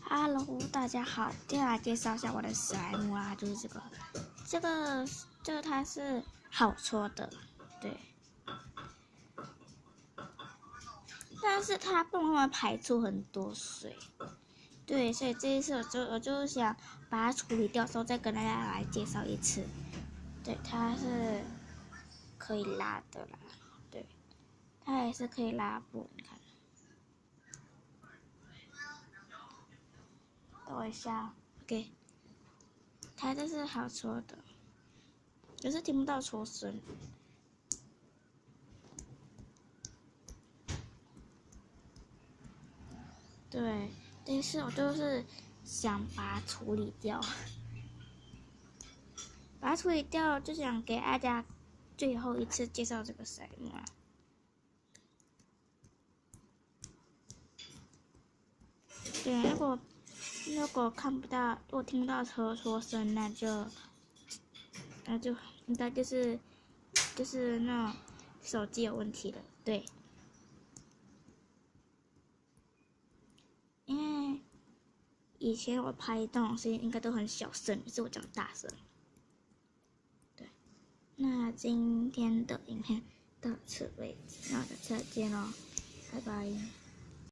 Hello，大家好，接下来介绍一下我的史莱姆啦，就是这个它是好搓的，对，但是它不能排出很多水，对，所以这一次我就想把它处理掉，之后再跟大家来介绍一次，对，它是可以拉的啦，对，它也是可以拉布，你看。等我一下 ，OK， 它这是好搓的，可是听不到搓声。对，但是我就是想把它处理掉，把它处理掉，就想给大家最后一次介绍这个史莱姆啊。对，如果看不到，如果听不到搓声，那就应该就是那种手机有问题了。对，因为以前我拍这种声音应该都很小声，可是我讲大声。对，那今天的影片到此为止，那我们下次见喽，拜拜。